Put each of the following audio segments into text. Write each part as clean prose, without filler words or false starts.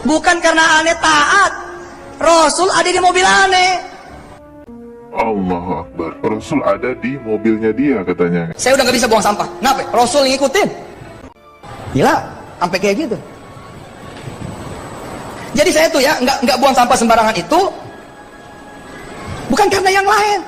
Bukan karena aneh taat. Rasul ada di mobil aneh. Allahu Akbar. Rasul ada di mobilnya dia katanya. Saya udah gak bisa buang sampah. Kenapa? Rasul ngikutin. Gila, sampai kayak gitu. Jadi saya tuh ya nggak buang sampah sembarangan itu bukan karena yang lain,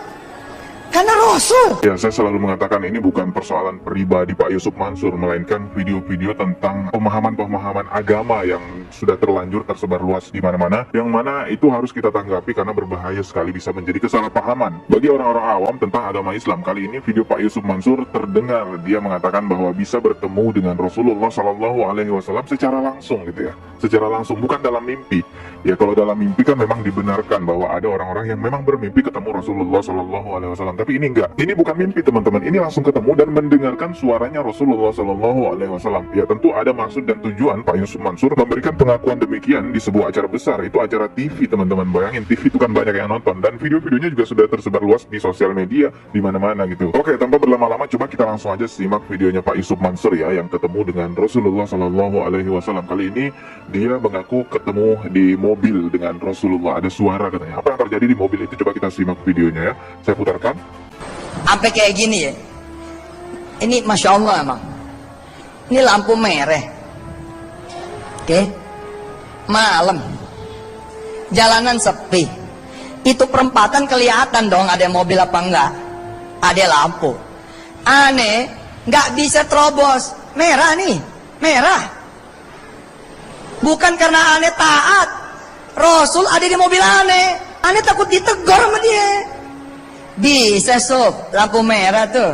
karena Rasul. Ya, saya selalu mengatakan ini bukan persoalan pribadi Pak Yusuf Mansur, melainkan video-video tentang pemahaman-pemahaman agama yang sudah terlanjur tersebar luas di mana-mana, yang mana itu harus kita tanggapi karena berbahaya sekali, bisa menjadi kesalahpahaman bagi orang-orang awam tentang agama Islam. Kali ini video Pak Yusuf Mansur terdengar dia mengatakan bahwa bisa bertemu dengan Rasulullah Shallallahu Alaihi Wasallam secara langsung gitu ya, secara langsung, bukan dalam mimpi. Ya, kalau dalam mimpi kan memang dibenarkan bahwa ada orang-orang yang memang bermimpi ketemu Rasulullah Shallallahu Alaihi Wasallam. Tapi ini enggak, ini bukan mimpi teman-teman, ini langsung ketemu dan mendengarkan suaranya Rasulullah Shallallahu Alaihi Wasallam. Ya, tentu ada maksud dan tujuan Pak Yusuf Mansur memberikan pengakuan demikian di sebuah acara besar. Itu acara TV teman-teman, bayangin TV itu kan banyak yang nonton dan video-videonya juga sudah tersebar luas di sosial media di mana-mana gitu. Oke, tanpa berlama-lama coba kita langsung aja simak videonya Pak Yusuf Mansur ya, yang ketemu dengan Rasulullah Shallallahu Alaihi Wasallam. Kali ini dia mengaku ketemu di mobil dengan Rasulullah, ada suara katanya. Apa yang terjadi di mobil itu coba kita simak videonya ya. Saya putarkan. Sampai kayak gini ya. Ini Masya Allah emang. Ini lampu merah. Oke. Malam. Jalanan sepi. Itu perempatan kelihatan dong ada mobil apa enggak. Ada lampu. Aneh. Nggak bisa terobos. Merah nih. Merah. Bukan karena aneh taat. Rasul ada di mobil aneh. Aneh takut ditegur sama dia. Bisa sob, lampu merah tuh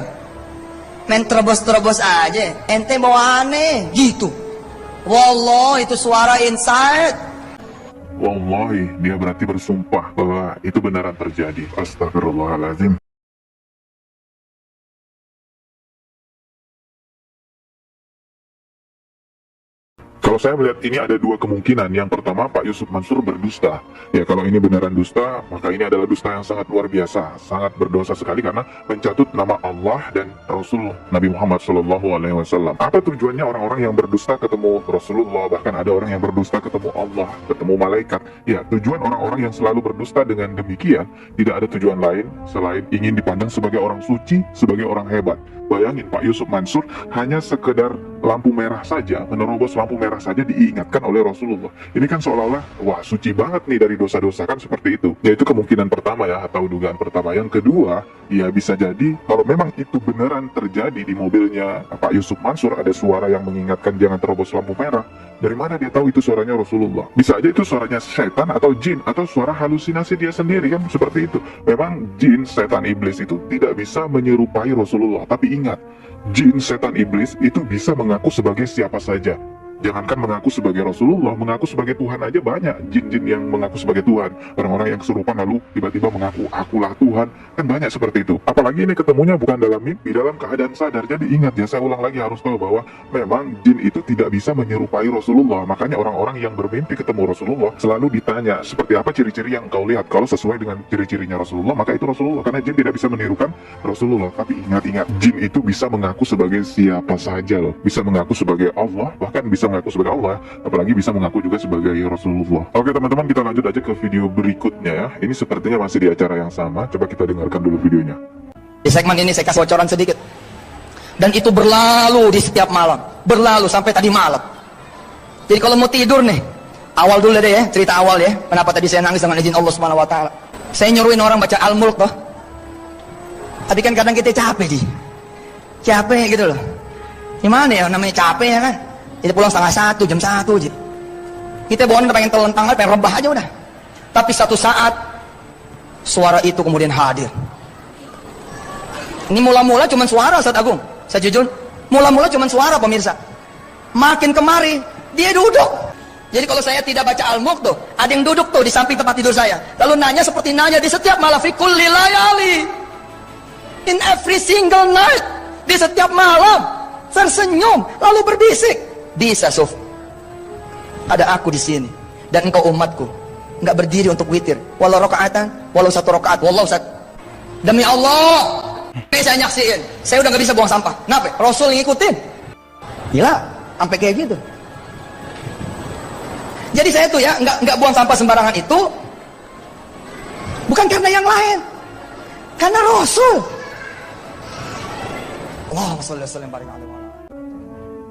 main terobos-terobos aja. Ente bawa aneh gitu. Wallah itu suara inside. Wallahi, dia berarti bersumpah bahwa itu benaran terjadi. Astagfirullahaladzim. Kalau saya melihat ini ada dua kemungkinan. Yang pertama, Pak Yusuf Mansur berdusta. Ya, kalau ini benaran dusta, maka ini adalah dusta yang sangat luar biasa, sangat berdosa sekali karena mencatut nama Allah dan Rasul Nabi Muhammad SAW. Apa tujuannya orang-orang yang berdusta ketemu Rasulullah? Bahkan ada orang yang berdusta ketemu Allah, ketemu malaikat. Ya, tujuan orang-orang yang selalu berdusta dengan demikian tidak ada tujuan lain selain ingin dipandang sebagai orang suci, sebagai orang hebat. Bayangin Pak Yusuf Mansur hanya sekedar lampu merah saja, menerobos lampu merah saja diingatkan oleh Rasulullah. Ini kan seolah-olah, wah suci banget nih dari dosa-dosa, kan seperti itu. Ya, itu kemungkinan pertama ya, atau dugaan pertama. Yang kedua, ya bisa jadi kalau memang itu beneran terjadi di mobilnya Pak Yusuf Mansur, ada suara yang mengingatkan jangan terobos lampu merah. Dari mana dia tahu itu suaranya Rasulullah? Bisa aja itu suaranya setan atau jin, atau suara halusinasi dia sendiri, kan seperti itu. Memang jin, setan, iblis itu tidak bisa menyerupai Rasulullah. Tapi ingat, jin, setan, iblis itu bisa mengaku sebagai siapa saja. Jangankan mengaku sebagai Rasulullah, mengaku sebagai Tuhan aja banyak jin-jin yang mengaku sebagai Tuhan. Orang-orang yang kesurupan lalu tiba-tiba mengaku, akulah Tuhan. Kan banyak seperti itu. Apalagi ini ketemunya bukan dalam mimpi, dalam keadaan sadar. Jadi ingat ya, saya ulang lagi harus tahu bahwa memang jin itu tidak bisa menyerupai Rasulullah. Makanya orang-orang yang bermimpi ketemu Rasulullah selalu ditanya, seperti apa ciri-ciri yang kau lihat? Kalau sesuai dengan ciri-cirinya Rasulullah, maka itu Rasulullah. Karena jin tidak bisa menirukan Rasulullah. Tapi ingat-ingat, jin itu bisa mengaku sebagai siapa saja loh. Bisa mengaku sebagai Allah, bahkan bisa mengaku sebagai Allah, apalagi bisa mengaku juga sebagai Rasulullah. Oke teman-teman, kita lanjut aja ke video berikutnya ya. Ini sepertinya masih di acara yang sama. Coba kita dengarkan dulu videonya. Di segmen ini saya kasih bocoran sedikit. Dan itu berlalu di setiap malam. Berlalu sampai tadi malam. Jadi kalau mau tidur nih, awal dulu deh ya, cerita awal ya. Kenapa tadi saya nangis dengan izin Allah Subhanahu wa taala. Saya nyuruhin orang baca Al-Mulk toh. Tapi kan kadang kita capek capek gitu loh. Gimana ya namanya capek ya kan? Kita pulang setengah 1, jam 1 aja. Kita bawaan pengen telentang aja, pengen rebah aja udah. Tapi satu saat suara itu kemudian hadir. Ini mula-mula cuma suara, Ustaz Agung. Saya jujur, mula-mula cuma suara pemirsa. Makin kemari dia duduk. Jadi kalau saya tidak baca Al-Mulk tuh, ada yang duduk tuh di samping tempat tidur saya. Lalu nanya seperti nanya di setiap malam, fi kulli layali, in every single night, di setiap malam tersenyum lalu berbisik. Bisa Suf, ada aku di sini dan engkau umatku nggak berdiri untuk witir walau rakaatan, walau 1 rakaat, walau demi Allah ini saya nyaksiin, saya udah nggak bisa buang sampah. Kenapa? Rasul ngikutin. Gila, sampai kayak gitu. Jadi saya tuh ya nggak buang sampah sembarangan itu bukan karena yang lain, karena Rasul. Allahumma sholli wa sallim barik alaihi.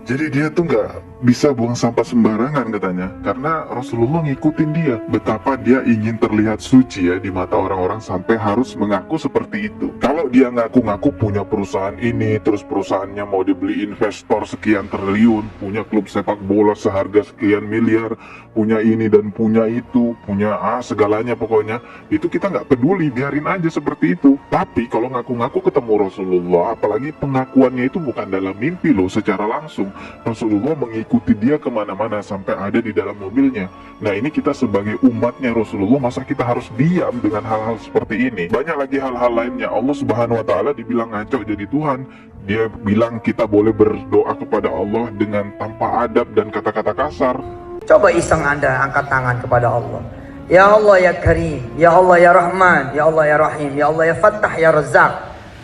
Jadi dia tuh nggak bisa buang sampah sembarangan katanya, karena Rasulullah ngikutin dia. Betapa dia ingin terlihat suci ya di mata orang-orang sampai harus mengaku seperti itu. Kalau dia ngaku-ngaku punya perusahaan ini, terus perusahaannya mau dibeli investor sekian triliun, punya klub sepak bola seharga sekian miliar, punya ini dan punya itu, punya segalanya pokoknya, itu kita nggak peduli, biarin aja seperti itu. Tapi kalau ngaku-ngaku ketemu Rasulullah, apalagi pengakuannya itu bukan dalam mimpi loh, secara langsung. Rasulullah mengikuti dia kemana-mana sampai ada di dalam mobilnya. Nah ini kita sebagai umatnya Rasulullah, masa kita harus diam dengan hal-hal seperti ini? Banyak lagi hal-hal lainnya. Allah Subhanahu Wa Taala dibilang ngaco jadi Tuhan. Dia bilang kita boleh berdoa kepada Allah dengan tanpa adab dan kata-kata kasar. Coba iseng Anda angkat tangan kepada Allah. Ya Allah ya Karim, ya Allah ya Rahman, ya Allah ya Rahim, ya Allah ya Fattah ya Razzaq.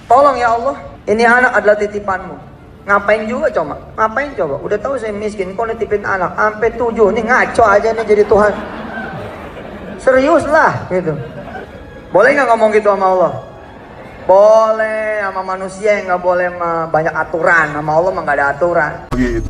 Tolong ya Allah, ini anak adalah titipanmu. Ngapain juga coba? Ngapain coba? Udah tahu saya miskin, kau nitipin anak sampai 7 nih, ngaco aja nih jadi Tuhan. Serius lah gitu. Boleh nggak ngomong gitu sama Allah? Boleh, sama manusia yang nggak boleh banyak aturan, sama Allah mah nggak ada aturan.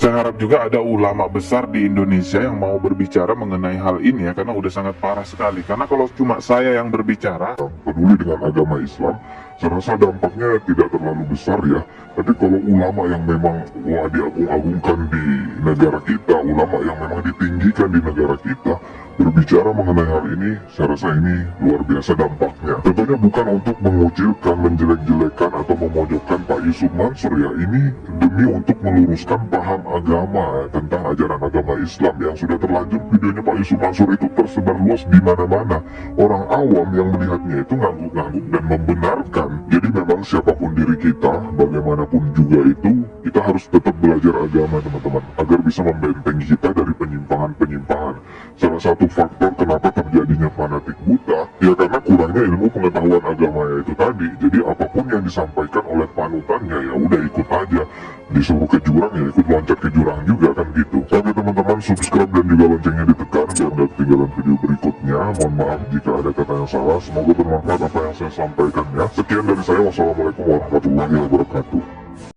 Saya harap juga ada ulama besar di Indonesia yang mau berbicara mengenai hal ini ya, karena udah sangat parah sekali. Karena kalau cuma saya yang berbicara, peduli dengan agama Islam, saya rasa dampaknya tidak terlalu besar ya. Tapi kalau ulama yang memang diagung-agungkan di negara kita, ulama yang memang ditinggikan di negara kita, berbicara mengenai hal ini, saya rasa ini luar biasa dampaknya. Tentunya bukan untuk mengucilkan, menjelek-jelekan atau memojokkan Pak Yusuf Mansur ya. Ini demi untuk meluruskan paham agama ya, tentang ajaran agama Islam yang sudah terlanjur. Videonya Pak Yusuf Mansur itu tersebar luas di mana-mana. Orang awam yang melihatnya itu ngangguk-ngangguk dan membenarkan. Jadi memang siapapun diri kita, bagaimanapun juga itu, kita harus tetap belajar agama teman-teman, agar bisa membentengi kita dari penyimpangan-penyimpangan. Salah satu faktor kenapa terjadinya fanatik buta, ya karena kurangnya ilmu pengetahuan agamanya itu tadi. Jadi apapun yang disampaikan oleh panutannya, ya udah ikut aja. Disuruh ke jurang ya ikut loncat ke jurang juga kan gitu. Sampai teman-teman subscribe dan juga loncengnya ditekan biar nggak ketinggalan video berikutnya. Mohon maaf jika ada kata yang salah. Semoga bermanfaat apa yang saya sampaikan ya. Sekian dari saya. Wassalamualaikum warahmatullahi wabarakatuh.